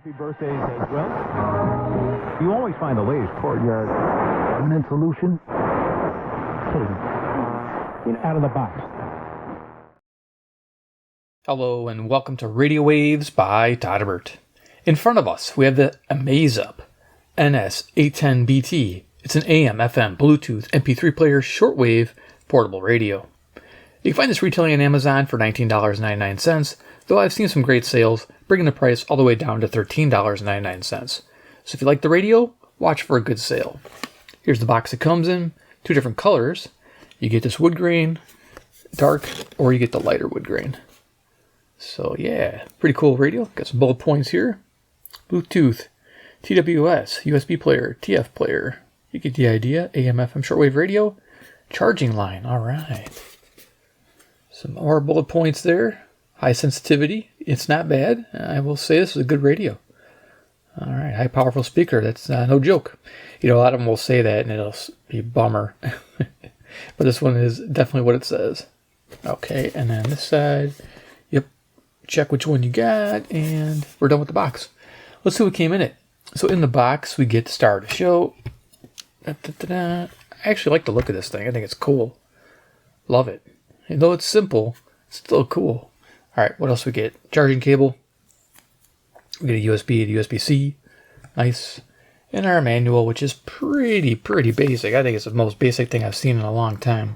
Happy birthdays as well. You always find the latest courtyard permanent solution. Out of the box. Hello and welcome to Radio Waves by todderbert. In front of us we have the M-Amazup NS-810BT. It's an AM, FM, Bluetooth, MP3 Player, Shortwave, portable radio. You can find this retailing on Amazon for $19.99, though I've seen some great sales, bringing the price all the way down to $13.99. So if you like the radio, watch for a good sale. Here's the box it comes in, 2 different colors. You get this wood grain, dark, or you get the lighter wood grain. So yeah, pretty cool radio. Got some bullet points here. Bluetooth, TWS, USB player, TF player. You get the idea. AM, FM, shortwave radio, charging line. All right. Some more bullet points there. High sensitivity. It's not bad. I will say this is a good radio. All right. High powerful speaker. That's no joke. You know, a lot of them will say that and it'll be a bummer. But this one is definitely what it says. Okay. And then this side. Yep. Check which one you got. And we're done with the box. Let's see what came in it. So in the box, we get Star to Show. I actually like the look of this thing. I think it's cool. Love it. And though it's simple, it's still cool. All right, what else we get? Charging cable. We get a USB to USB-C. Nice. And our manual, which is pretty basic. I think it's the most basic thing I've seen in a long time.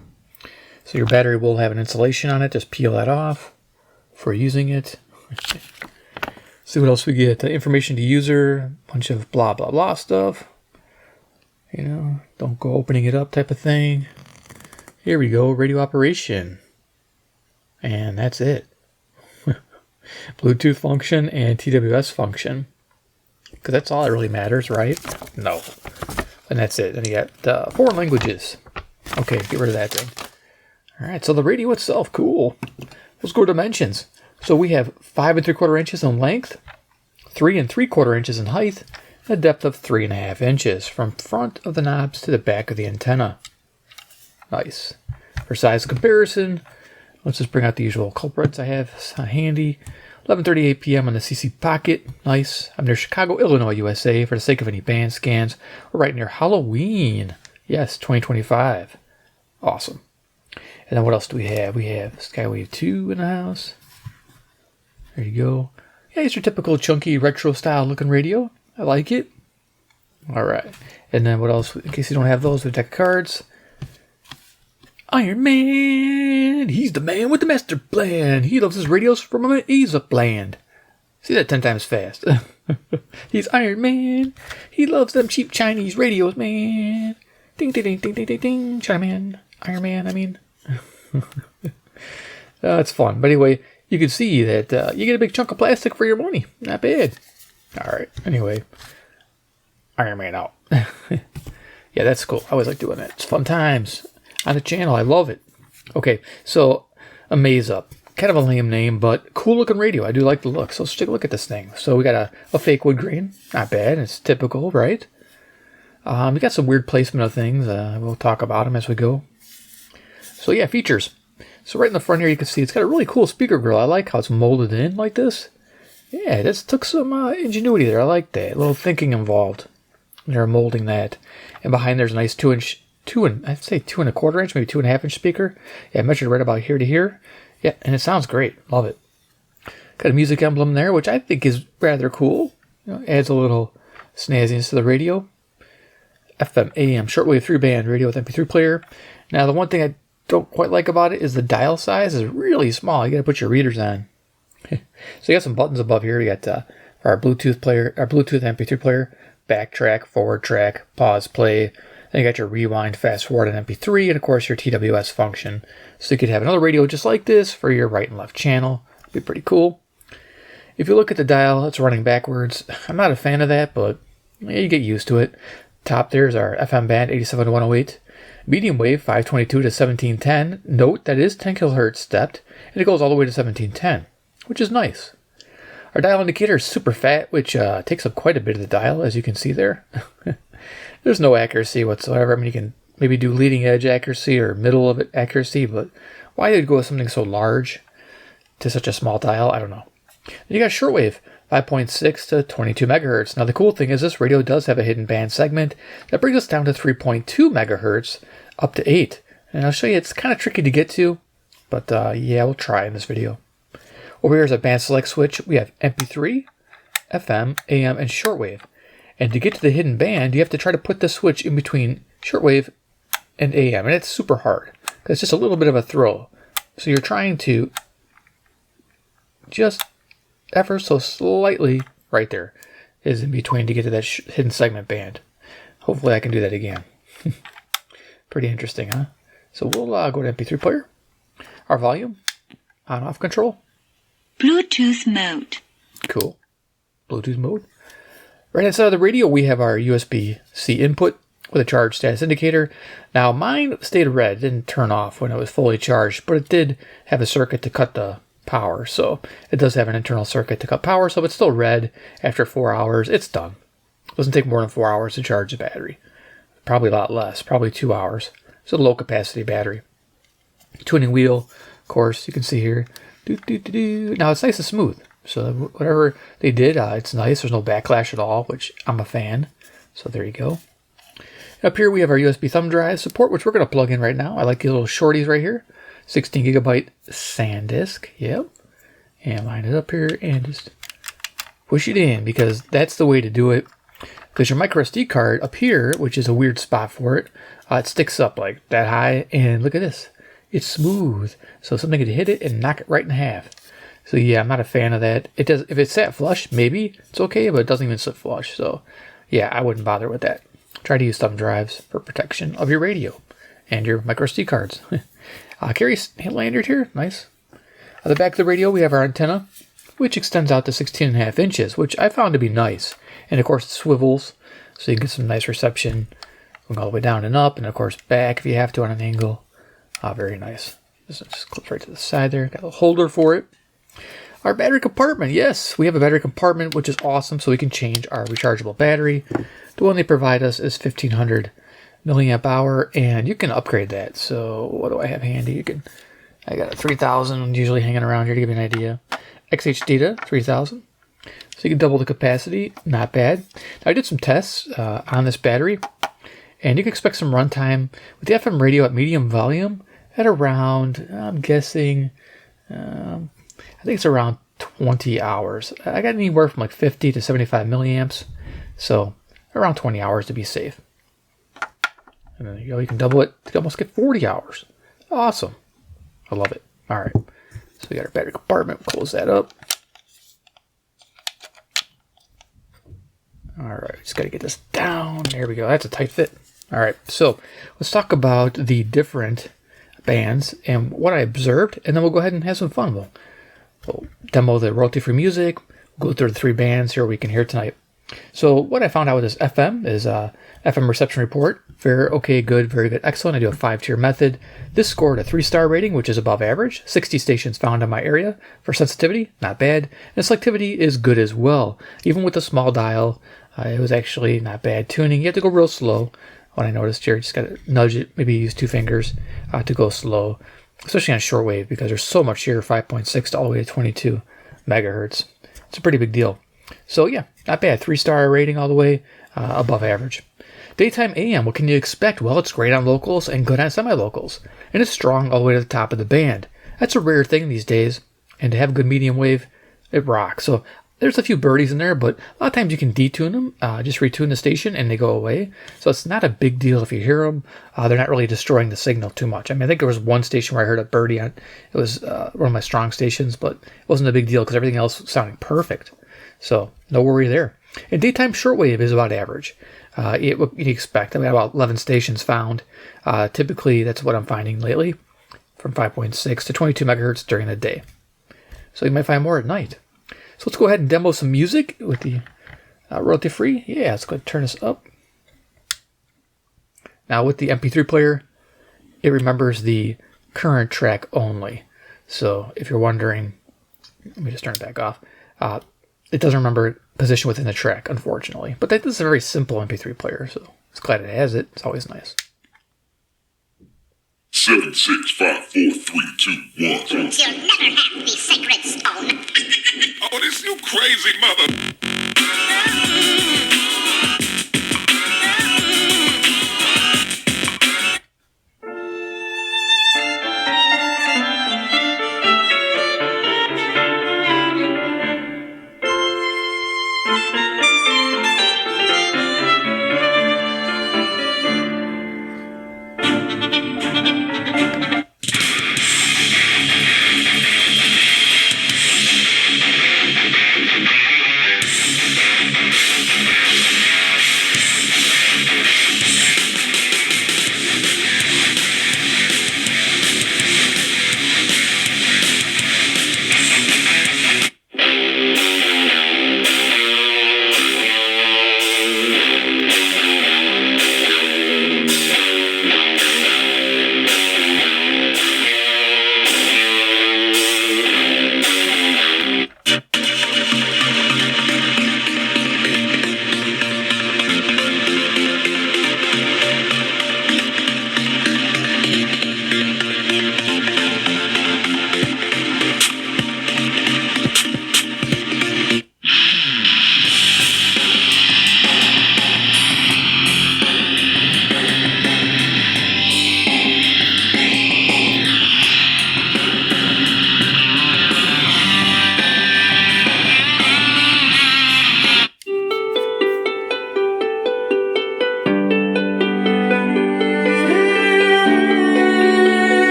So your battery will have an insulation on it. Just peel that off for using it. See what else we get. Information to user. Bunch of blah, blah, blah stuff. You know, don't go opening it up type of thing. Here we go, radio operation. And that's it. Bluetooth function and TWS function. Because that's all that really matters, right? No. And that's it. And you got 4 languages. Okay, get rid of that thing. Alright, so the radio itself, cool. Let's go to dimensions. So we have 5 3/4 inches in length, 3 3/4 inches in height, and a depth of 3.5 inches from front of the knobs to the back of the antenna. Nice. For size comparison, let's just bring out the usual culprits I have handy. 11:38 p.m. on the CC Pocket. Nice. I'm near Chicago, Illinois, USA. For the sake of any band scans, we're right near Halloween. Yes, 2025. Awesome. And then what else do we have? We have Skywave 2 in the house. There you go. Yeah, it's your typical chunky retro style looking radio. I like it. All right. And then what else? In case you don't have those, we have deck of cards. Iron Man, he's the man with the master plan. He loves his radios from M-Amazup land. See that 10 times fast. He's Iron Man. He loves them cheap Chinese radios, man. Ding, ding, ding, ding, ding, ding, ding. China Man. Iron Man, I mean. It's fun. But anyway, you can see that you get a big chunk of plastic for your money. Not bad. All right. Anyway, Iron Man out. Yeah, that's cool. I always like doing that. It's fun times. On the channel, I love it. Okay, so M-Amazup, kind of a lame name, but cool looking radio. I do like the look. So let's take a look at this thing. So we got a fake wood grain, not bad. It's typical, right? We got some weird placement of things. We'll talk about them as we go. So yeah, features. So right in the front here, you can see it's got a really cool speaker grill. I like how it's molded in like this. Yeah, this took some ingenuity there. I like that. A little thinking involved. They're molding that, and behind there's a nice 2-inch. I'd say 2 1/4 inch, maybe 2.5 inch speaker. Yeah, measured right about here to here. Yeah, and it sounds great. Love it. Got a music emblem there, which I think is rather cool. You know, adds a little snazziness to the radio. FM, AM, shortwave 3-band radio with MP3 player. Now, the one thing I don't quite like about it is the dial size is really small. You got to put your readers on. So you got some buttons above here. You got for our Bluetooth player, our Bluetooth MP3 player, backtrack, forward track, pause, play. Then you got your rewind, fast forward, and MP3, and of course your TWS function. So you could have another radio just like this for your right and left channel. It'd be pretty cool. If you look at the dial, it's running backwards. I'm not a fan of that, but yeah, you get used to it. Top there's our FM band 87 to 108. Medium wave 522 to 1710. Note that is 10 kHz stepped, and it goes all the way to 1710, which is nice. Our dial indicator is super fat, which takes up quite a bit of the dial, as you can see there. There's no accuracy whatsoever. I mean, you can maybe do leading edge accuracy or middle of it accuracy, but why they'd go with something so large to such a small dial, I don't know. Then you got shortwave, 5.6 to 22 megahertz. Now the cool thing is this radio does have a hidden band segment that brings us down to 3.2 megahertz up to 8. And I'll show you, it's kind of tricky to get to, but yeah, we'll try in this video. Over here is a band select switch. We have MP3, FM, AM, and shortwave. And to get to the hidden band, you have to try to put the switch in between shortwave and AM. And it's super hard, because it's just a little bit of a throw. So you're trying to just ever so slightly, right there, is in between to get to that hidden segment band. Hopefully I can do that again. Pretty interesting, huh? So we'll go to MP3 Player. Our volume, on-off control. Bluetooth mode. Cool. Bluetooth mode. Right inside of the radio, we have our USB-C input with a charge status indicator. Now, mine stayed red, didn't turn off when it was fully charged, but it did have a circuit to cut the power. So it does have an internal circuit to cut power, so it's still red. After 4 hours, it's done. It doesn't take more than 4 hours to charge the battery. Probably a lot less, probably 2 hours. It's a low capacity battery. Tuning wheel, of course, you can see here. Now it's nice and smooth. So whatever they did, it's nice. There's no backlash at all, which I'm a fan. So there you go. Up here we have our USB thumb drive support, which we're going to plug in right now. I like these little shorties right here. 16 gigabyte SanDisk. Yep. And line it up here and just push it in, because that's the way to do it. Because your micro SD card up here, which is a weird spot for it, it sticks up like that high. And look at this. It's smooth. So something could hit it and knock it right in half. So yeah, I'm not a fan of that. It does, if it's sat flush, maybe it's okay, but it doesn't even sit flush. So yeah, I wouldn't bother with that. Try to use thumb drives for protection of your radio and your micro SD cards. Carry lanyard here, nice. On the back of the radio, we have our antenna, which extends out to 16.5 inches, which I found to be nice. And of course, it swivels, so you can get some nice reception going all the way down and up, and of course back if you have to on an angle. Very nice. This just clips right to the side there. Got a holder for it. Our battery compartment, yes, we have a battery compartment, which is awesome, so we can change our rechargeable battery. The one they provide us is 1500 milliamp hour, and you can upgrade that. So what do I have handy? I got a 3000 usually hanging around here to give you an idea. XH data 3000, so you can double the capacity. Not bad. Now, I did some tests on this battery, and you can expect some runtime with the FM radio at medium volume at around, I'm guessing, I think it's around 20 hours. I got anywhere from like 50 to 75 milliamps, so around 20 hours to be safe. And then you can double it to almost get 40 hours. Awesome. I love it. All right. So we got our battery compartment. Close that up. All right. Just got to get this down. There we go. That's a tight fit. All right. So let's talk about the different bands and what I observed, and then we'll go ahead and have some fun. We'll demo the royalty-free music. We'll go through the 3 bands here we can hear tonight. So what I found out with this FM is FM reception report. Very okay, good, very good, excellent. I do a 5-tier method. This scored a 3-star rating, which is above average. 60 stations found in my area. For sensitivity, not bad. And selectivity is good as well. Even with the small dial, it was actually not bad tuning. You have to go real slow. What I noticed here, you just got to nudge it, maybe use 2 fingers to go slow, especially on shortwave, because there's so much here, 5.6 to all the way to 22 megahertz. It's a pretty big deal. So yeah, not bad. 3-star rating all the way above average. Daytime AM, what can you expect? Well, it's great on locals and good on semi-locals. And it's strong all the way to the top of the band. That's a rare thing these days. And to have good medium wave, it rocks. So there's a few birdies in there, but a lot of times you can detune them, just retune the station and they go away. So it's not a big deal if you hear them. They're not really destroying the signal too much. I mean, I think there was one station where I heard a birdie on. It was one of my strong stations, but it wasn't a big deal because everything else sounded perfect. So no worry there. And daytime shortwave is about average. What you expect. I mean, about 11 stations found. Typically, that's what I'm finding lately, from 5.6 to 22 megahertz during the day. So you might find more at night. So let's go ahead and demo some music with the royalty free. Yeah, let's go ahead and turn this up. Now with the MP3 player, it remembers the current track only. So if you're wondering, let me just turn it back off. It doesn't remember position within the track, unfortunately. But this is a very simple MP3 player, so it's glad it has it. It's always nice. 7, 6, 5, 4, 3, 2, 1. You'll never have the sacred stone. Oh, this you crazy mother.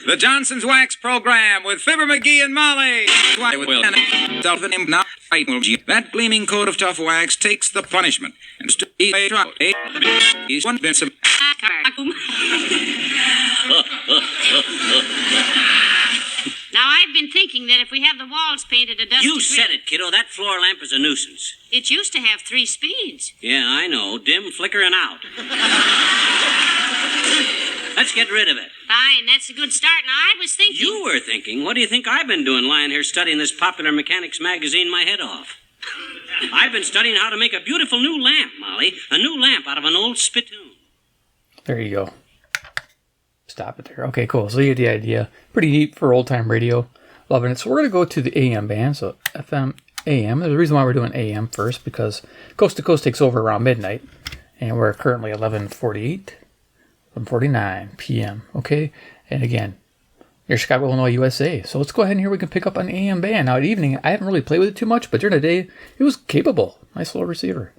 The Johnson's Wax Program with Fibber McGee and Molly. That gleaming coat of tough wax takes the punishment. And Now, I've been thinking that if we have the walls painted a dusty You said it, kiddo. That floor lamp is a nuisance. It used to have 3 speeds. Yeah, I know. Dim, flicker, and out. Let's get rid of it. Fine, that's a good start. Now, I was thinking... You were thinking? What do you think I've been doing lying here studying this popular mechanics magazine my head off? I've been studying how to make a beautiful new lamp, Molly. A new lamp out of an old spittoon. There you go. Stop it there. Okay, cool. So you get the idea. Pretty neat for old-time radio. Loving it. So we're going to go to the AM band. So FM, AM. There's a reason why we're doing AM first, because Coast to Coast takes over around midnight. And we're currently 11:48, 11:49 p.m. Okay? And again, you're Chicago, Illinois, USA. So let's go ahead and here we can pick up an AM band. Now at evening, I haven't really played with it too much, but during the day, it was capable. Nice little receiver.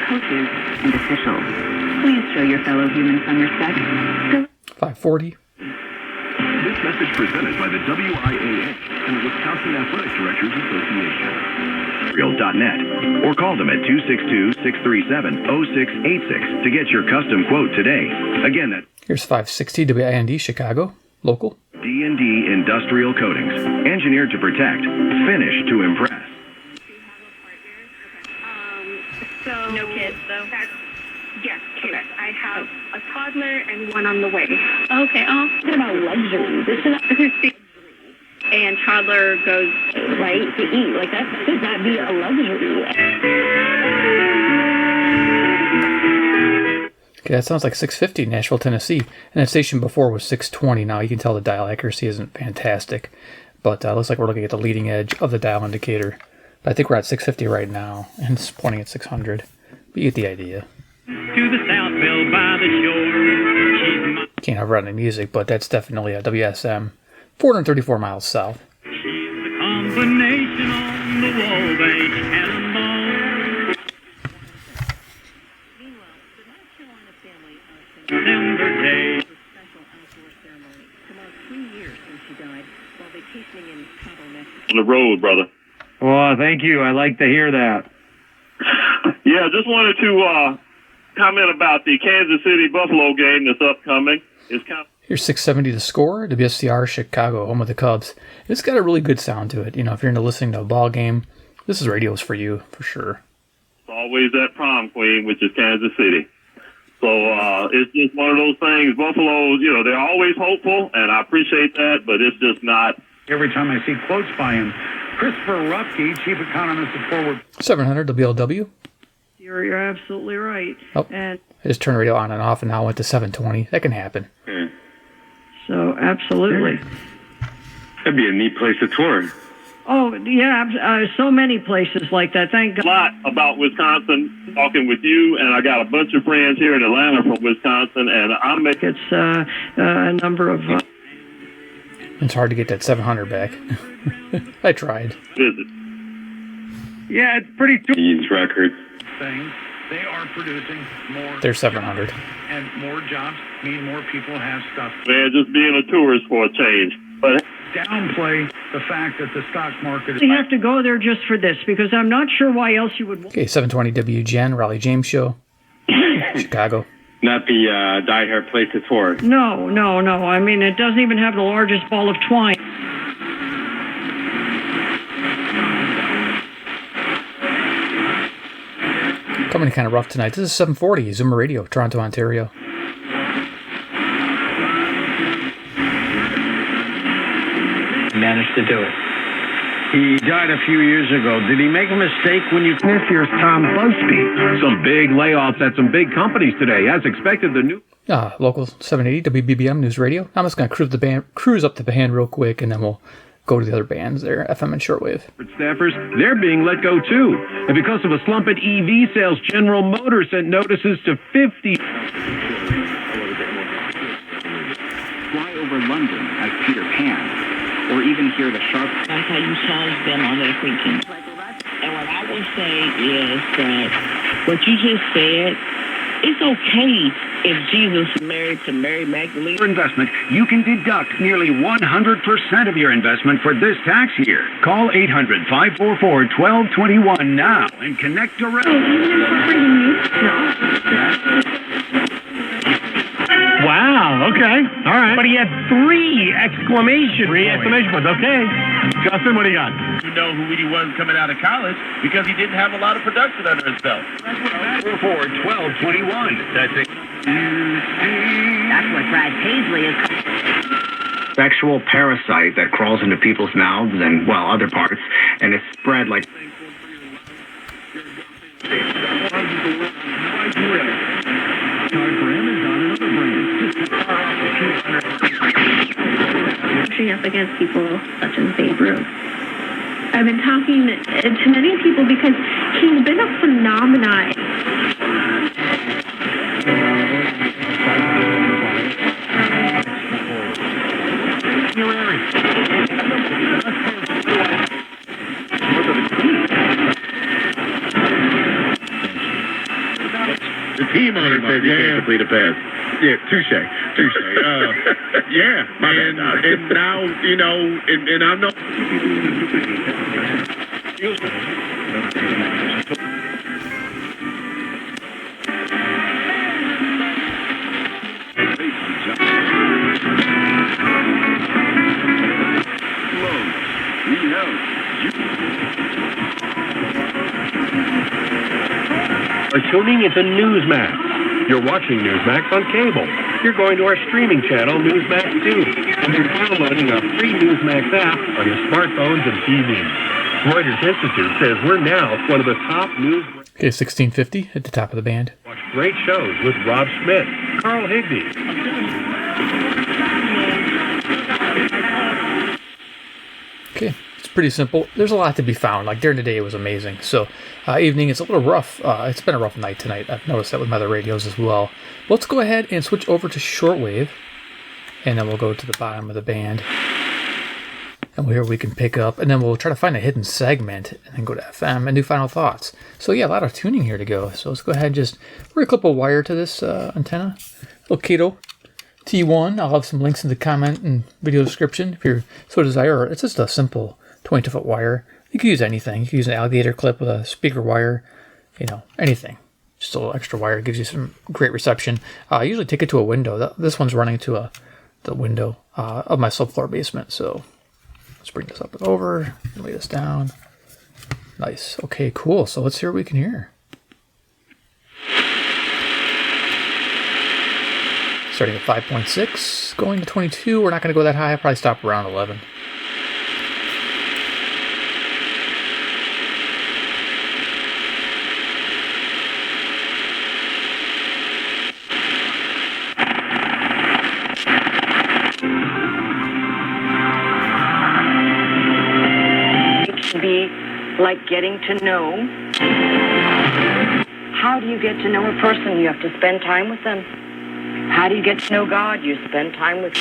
Coaches and officials, please show your fellow humans some respect. 540. This message presented by the WIAA and the Wisconsin Athletic Directors Association. Real.net or call them at 262-637-0686 to get your custom quote today. Again, that's Here's 560 WIND Chicago, local. D&D Industrial Coatings, engineered to protect, finished to impress. So no kids, though. Yes, kids. I have a toddler and one on the way. Okay. Oh, what about luxury? This is and toddler goes right to eat. Like that should not be a luxury. Okay, that sounds like 650 Nashville, Tennessee. And that station before was 620. Now you can tell the dial accuracy isn't fantastic, but looks like we're looking at the leading edge of the dial indicator. But I think we're at 650 right now, and it's pointing at 600. But you get the idea. To the Southville by the shore, she's Can't have running music, but that's definitely a WSM 434 miles south. Combination on the wall, they cannonball. Meanwhile, the North Carolina family of December Day. Special outdoor ceremony. It's about 3 years since she died while vacationing in Cabo, Mexico. On the road, brother. Well, thank you. I like to hear that. Yeah, just wanted to comment about the Kansas City-Buffalo game that's upcoming. It's kind of... Here's 670 The Score, WSCR Chicago, home of the Cubs. It's got a really good sound to it. You know, if you're into listening to a ball game, this is radio's for you, for sure. It's always that prom queen, which is Kansas City. So it's just one of those things. Buffalo, you know, they're always hopeful, and I appreciate that, but it's just not. Every time I see quotes by him, Christopher Ruffke, chief economist at Forward. 700 WLW. You're absolutely right. Oh, and I just turned the radio on and off, and now I went to 720. That can happen. So, absolutely. That'd be a neat place to tour. Oh, yeah, so many places like that. Thank God. A lot about Wisconsin, talking with you, and I got a bunch of friends here in Atlanta from Wisconsin, and I'm making... It's a number of... It's hard to get that 700 back. I tried. Visit. Yeah, it's pretty... These records. Things. They are producing more... They're 700. And more jobs mean more people have stuff. Man, just being a tourist for a change. But downplay the fact that the stock market... You have to go there just for this, because I'm not sure why else you would... Okay, 720 WGN, Raleigh James Show. Chicago. Not the die-hard place to tour. No. I mean, it doesn't even have the largest ball of twine. Coming in kind of rough tonight. This is 740, Zoomer Radio, Toronto, Ontario. Managed to do it. He died a few years ago. Did he make a mistake when you... This year's Tom Busby. Some big layoffs at some big companies today. As expected, the new... Local 780, WBBM News Radio. I'm just going to cruise up the band real quick, and then we'll go to the other bands there, FM and Shortwave. Staffers, they're being let go too. And because of a slump in EV sales, General Motors sent notices to 50... Fly over London as Peter Pan, or even hear the sharp... That's how you challenge them on their thinking. And what I would say is that what you just said, it's okay if Jesus married to Mary Magdalene. For investment, you can deduct nearly 100% of your investment for this tax year. Call 800-544-1221 now and connect directly. Wow, okay. All right. But he had three exclamation points. Okay. Justin, what do you got? You know who he was coming out of college because he didn't have a lot of production under his belt. 444-1221. That's it. That's what Brad Paisley is. Sexual parasite that crawls into people's mouths and, well, other parts, and it's spread like... Pushing up against people such as Babe Ruth. I've been talking to many people because he's been a phenomenon. The team owner said he can't complete a pass. Yeah, touche. Yeah, and now, you know, and I'm not... Tuning into Newsmax. You're watching Newsmax on cable. You're going to our streaming channel, Newsmax 2. And you're downloading our free Newsmax app on your smartphones and TVs. Reuters Institute says we're now one of the top news... Okay, 1650 at the top of the band. Watch great shows with Rob Smith, Carl Higbee. Okay, it's pretty simple. There's a lot to be found. Like during the day, it was amazing. So evening, it's a little rough. It's been a rough night tonight. I've noticed that with my other radios as well. Let's go ahead and switch over to shortwave. And then we'll go to the bottom of the band. And here we can pick up, and then we'll try to find a hidden segment, and then go to FM and do final thoughts. So yeah, a lot of tuning here to go. So let's go ahead and just, we're going to clip a wire to this antenna. Little Kato T1. I'll have some links in the comment and video description if you so desire. It's just a simple 22-foot wire. You can use anything. You can use an alligator clip with a speaker wire, you know, anything. Just a little extra wire gives you some great reception. I usually take it to a window. This one's running to the window of my subfloor basement, so let's bring this up and over, lay this down. Nice. Okay, cool. So let's hear what we can hear. Starting at 5.6, going to 22. We're not going to go that high. I'll probably stop around 11. Like getting to know. How do you get to know a person? You have to spend time with them. How do you get to know God? You spend time with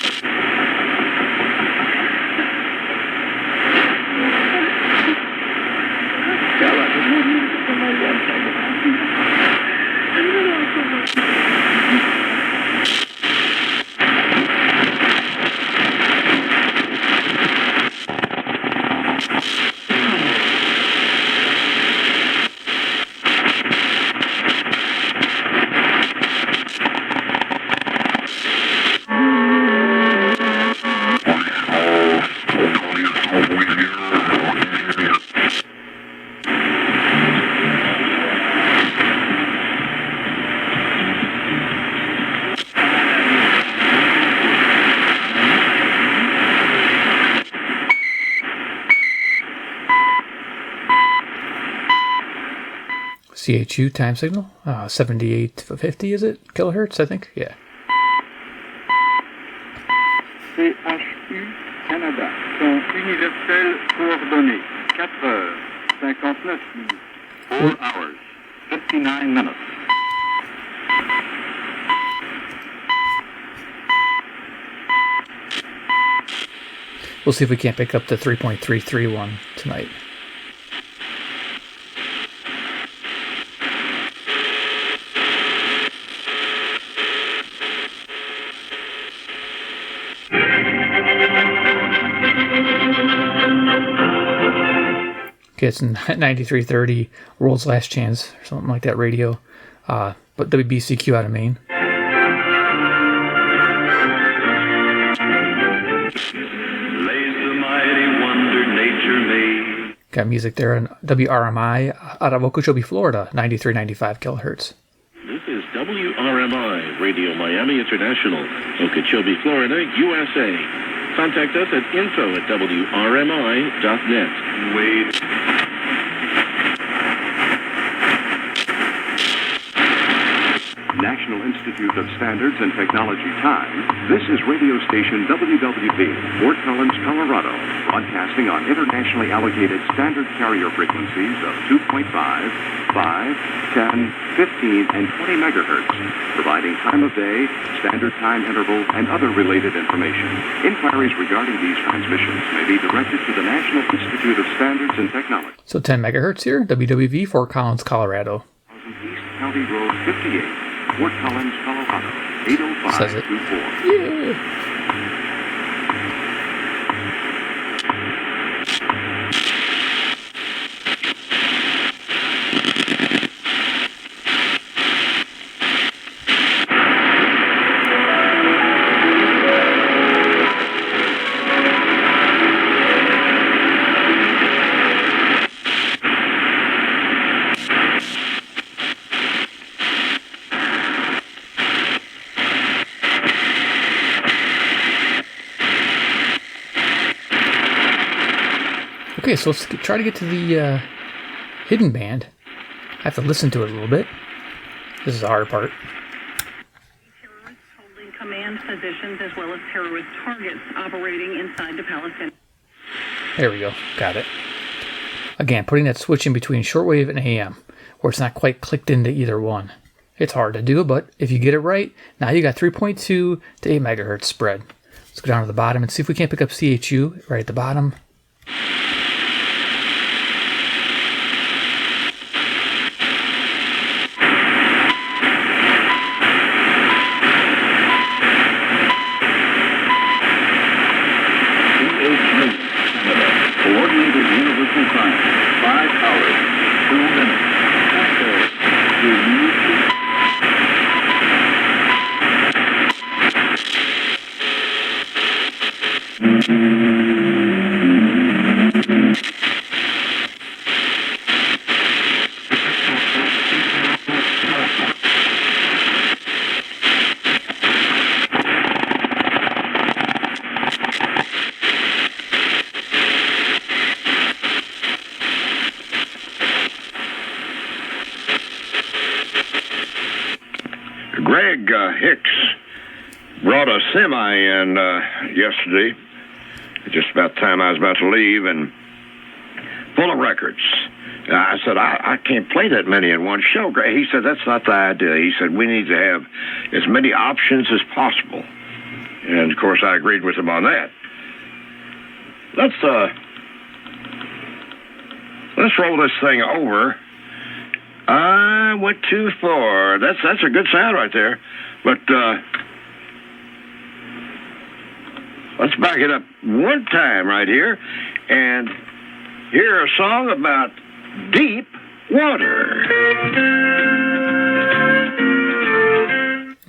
CHU time signal, 7850 is it? Kilohertz, I think? Yeah. CHU Canada, son universel coordonné, 4 heures, 59 minutes, 4 hours, 59 minutes. We'll see if we can't pick up the 3.331 tonight. Okay, it's 9330, World's Last Chance, or something like that radio. But WBCQ out of Maine. Got music there on WRMI out of Okeechobee, Florida, 9395 kilohertz. This is WRMI, Radio Miami International, Okeechobee, Florida, USA. Contact us at info@wrmi.net. Wait. National Institute of Standards and Technology time. This is radio station WWB, Fort Collins, Colorado, broadcasting on internationally allocated standard carrier frequencies of 2.5, 5, 10, 15, and 20 megahertz, providing time of day, standard time interval, and other related information. Inquiries regarding these transmissions may be directed to the National Institute of Standards and Technology. So 10 megahertz here, WWV, Fort Collins, Colorado. East County Road 58. Fort Collins, Colorado, 80524. Yeah. Okay, so let's try to get to the hidden band. I have to listen to it a little bit. This is the hard part. Terrorists holding command positions as well as terrorist targets operating inside the Palestinian. There we go. Got it. Again, putting that switch in between shortwave and AM, where it's not quite clicked into either one. It's hard to do, but if you get it right, now you got 3.2 to 8 megahertz spread. Let's go down to the bottom and see if we can't pick up CHU right at the bottom. Coordinated Universal Time, 5 hours, 2 minutes. Greg Hicks brought a semi in yesterday, just about the time I was about to leave, and full of records. I said, I can't play that many in one show. He said, that's not the idea. He said, we need to have as many options as possible. And, of course, I agreed with him on that. Let's roll this thing over. I went too far. That's a good sound right there. But let's back it up one time right here and hear a song about deep water.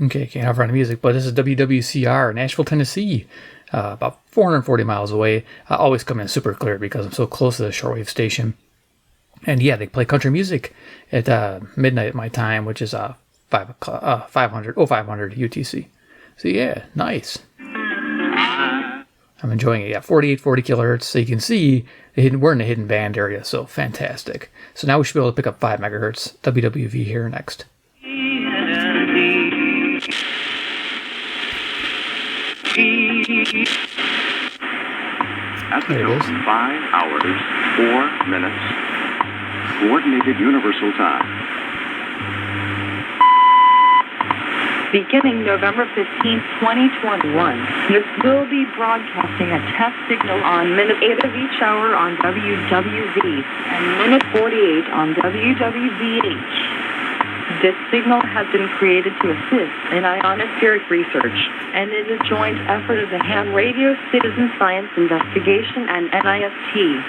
Okay, can't have run music, but this is WWCR, Nashville, Tennessee, about 440 miles away. I always come in super clear because I'm so close to the shortwave station. And yeah, they play country music at midnight at my time, which is 500 UTC. So yeah, nice. I'm enjoying it. Yeah, 4840 kilohertz. So you can see we're in the hidden band area, so fantastic. So now we should be able to pick up 5 megahertz WWV here next. At the tone, 5 hours, 4 minutes. Coordinated Universal Time. Beginning November 15, 2021, this will be broadcasting a test signal on minute 8 of each hour on WWV and minute 48 on WWVH. This signal has been created to assist in ionospheric research and is a joint effort of the Ham Radio Citizen Science Investigation and NIST.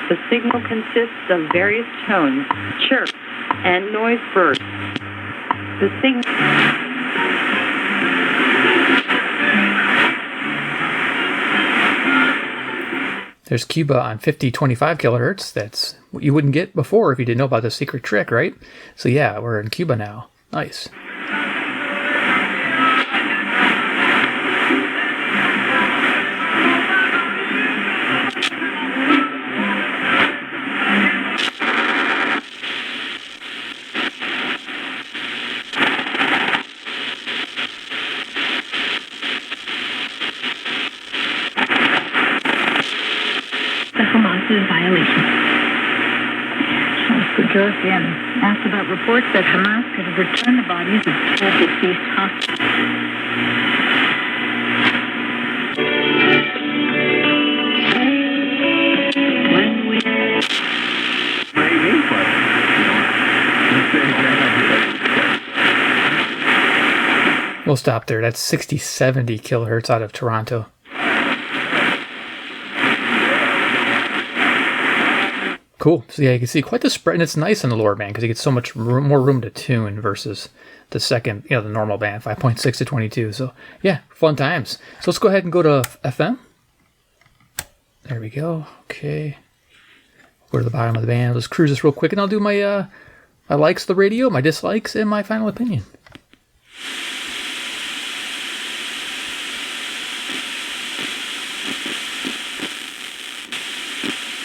The signal consists of various tones, chirps, and noise bursts. The signal... There's Cuba on 5025 kilohertz. That's what you wouldn't get before if you didn't know about the secret trick, right? So yeah, we're in Cuba now. Nice. Violation. Charles Gagosian asked about reports that Hamas could have returned the bodies of 12 deceased hostages. We'll stop there. That's 6070 kilohertz out of Toronto. Cool. So yeah, you can see quite the spread, and it's nice in the lower band because you get so much more room to tune versus the second, the normal band, 5.6 to 22. So yeah, fun times. So let's go ahead and go to FM. There we go. Okay. Go to the bottom of the band. Let's cruise this real quick, and I'll do my my likes of the radio, my dislikes, and my final opinion.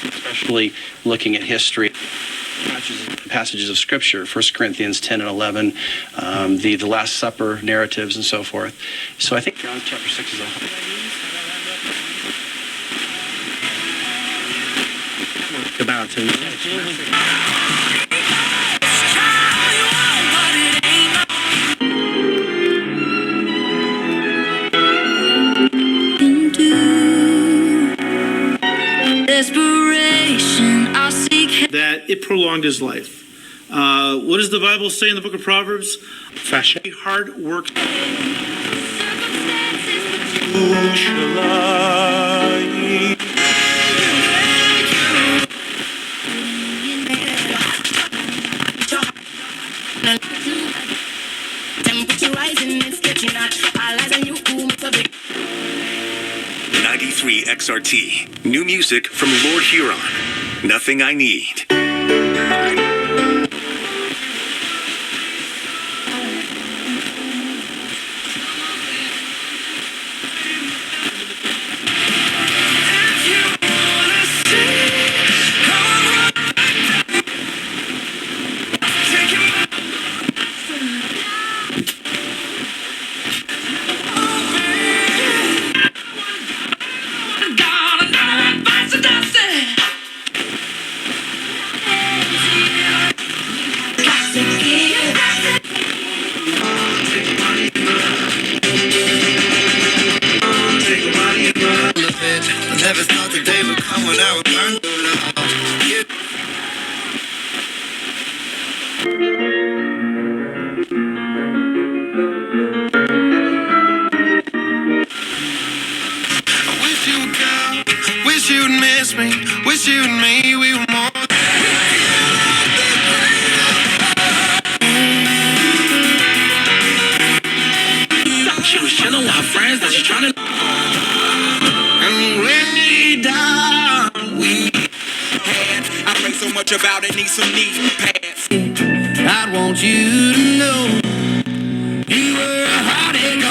Especially looking at history, passages of Scripture, 1 Corinthians 10 and 11, the Last Supper narratives, and so forth. So I think John chapter 6 is a about to. that it prolonged his life. What does the Bible say in the book of Proverbs? Fashion. Hard work. Who shall I? Temperature rising, it's getting hot. All eyes on you, it's a big 93 XRT. New music from Lord Huron. Nothing I Need. Never thought the day would come when I would burn through I wish you would come, wish you'd miss me, wish you and me, we were more. She was chilling with her friends, now she's trying to. And when we down, we I pray so much about it, need some knee pads. I want you to know you were a heartache.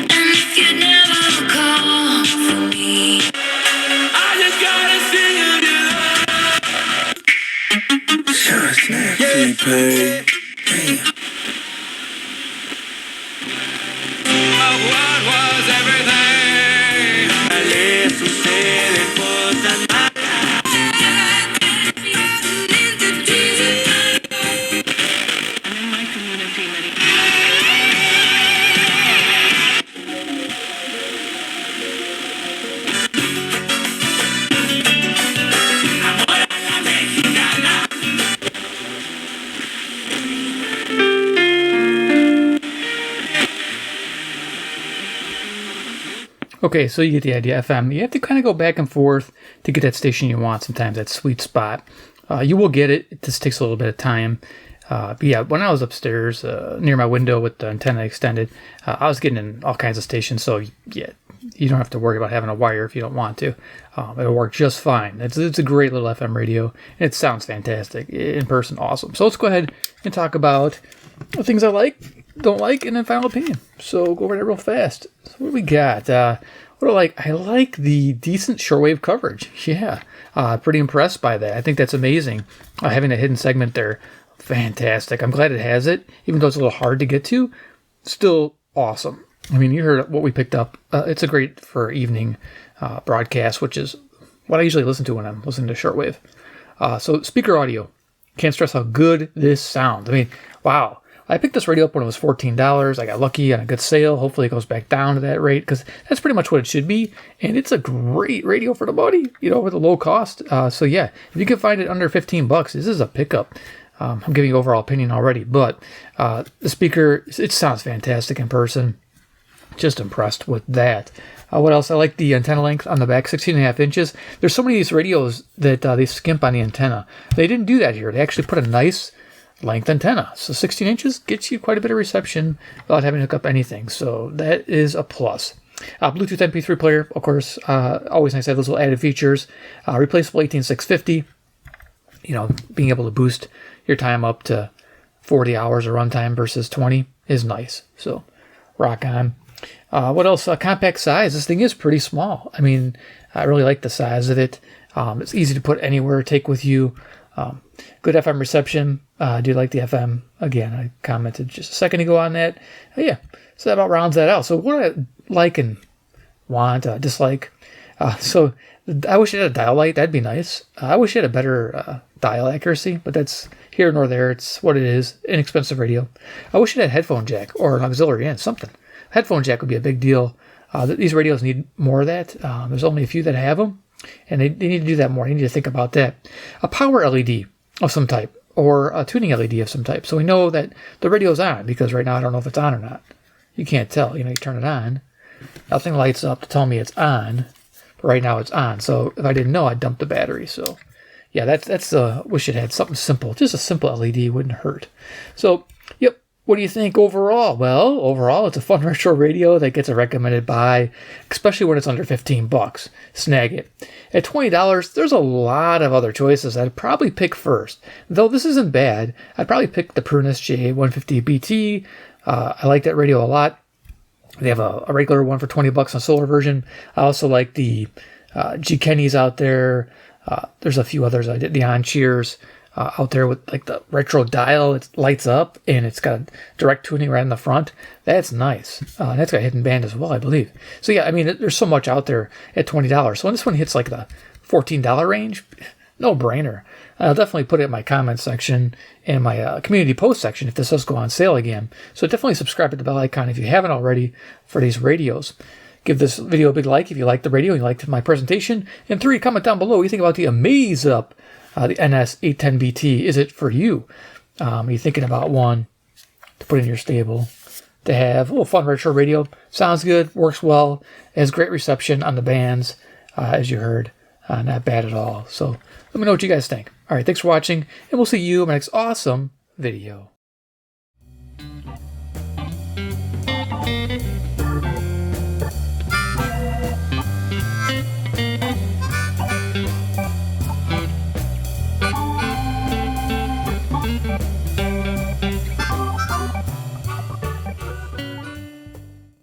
And if you never call for me, I just gotta sing a snap, pain. What was everything? Alice who said it was a night. I'm in my community, Okay, so you get the idea. FM. You have to kind of go back and forth to get that station you want. Sometimes that sweet spot. You will get it. It just takes a little bit of time. But yeah, when I was upstairs near my window with the antenna extended, I was getting in all kinds of stations. So yeah, you don't have to worry about having a wire if you don't want to. It'll work just fine. It's a great little FM radio, and it sounds fantastic in person. Awesome. So let's go ahead and talk about the things I like, don't like, and then final opinion. So go over that real fast. So what do we got? What do I like? I like the decent shortwave coverage. Yeah, pretty impressed by that. I think that's amazing. Having a hidden segment there, fantastic. I'm glad it has it, even though it's a little hard to get to. Still awesome. I mean, you heard what we picked up. It's a great for evening broadcast, which is what I usually listen to when I'm listening to shortwave. So speaker audio. Can't stress how good this sounds. I mean, wow. I picked this radio up when it was $14. I got lucky on a good sale. Hopefully it goes back down to that rate because that's pretty much what it should be. And it's a great radio for the money, with a low cost. So yeah, if you can find it under $15, this is a pickup. I'm giving you overall opinion already, but the speaker, it sounds fantastic in person. Just impressed with that. What else? I like the antenna length on the back, 16.5 inches. There's so many of these radios that they skimp on the antenna. They didn't do that here. They actually put a nice length antenna. So 16 inches gets you quite a bit of reception without having to hook up anything. So that is a plus. Bluetooth MP3 player, of course, always nice to have those little added features. Replaceable 18650. Being able to boost your time up to 40 hours of runtime versus 20 is nice. So rock on. What else? Compact size. This thing is pretty small. I mean, I really like the size of it. It's easy to put anywhere, take with you. Good FM reception. I do like the FM. Again, I commented just a second ago on that. Yeah, so that about rounds that out. So what I like and want, dislike. So I wish it had a dial light. That'd be nice. I wish it had a better dial accuracy, but that's here nor there. It's what it is. Inexpensive radio. I wish it had a headphone jack or an auxiliary in, something. Headphone jack would be a big deal. These radios need more of that. There's only a few that have them. And they need to do that more. They need to think about that. A power LED of some type, or a tuning LED of some type. So we know that the radio's on, because right now I don't know if it's on or not. You can't tell. You turn it on. Nothing lights up to tell me it's on. But right now it's on. So if I didn't know, I'd dump the battery. So yeah, that's wish it had something simple. Just a simple LED wouldn't hurt. So, yep. What do you think overall? Well, overall, it's a fun retro radio that gets a recommended buy, especially when it's under $15. Snag it. At $20, there's a lot of other choices I'd probably pick first. Though this isn't bad, I'd probably pick the Prunus J150BT. I like that radio a lot. They have a regular one for $20 on solar version. I also like the G Kennys out there. There's a few others I did. The On Cheers. Out there with like the retro dial, it lights up and it's got direct tuning right in the front. That's nice. That's got a hidden band as well, I believe. So yeah, I mean, there's so much out there at $20. So when this one hits like the $14 range, no brainer. I'll definitely put it in my comment section and my community post section if this does go on sale again. So definitely subscribe to the bell icon if you haven't already for these radios. Give this video a big like if you liked the radio and you liked my presentation. And 3, comment down below what you think about the M-Amazup the NS-810BT. Is it for you? Are you thinking about one to put in your stable to have a little fun retro radio? Sounds good, works well, has great reception on the bands, as you heard. Not bad at all. So let me know what you guys think. All right, thanks for watching, and we'll see you in my next awesome video.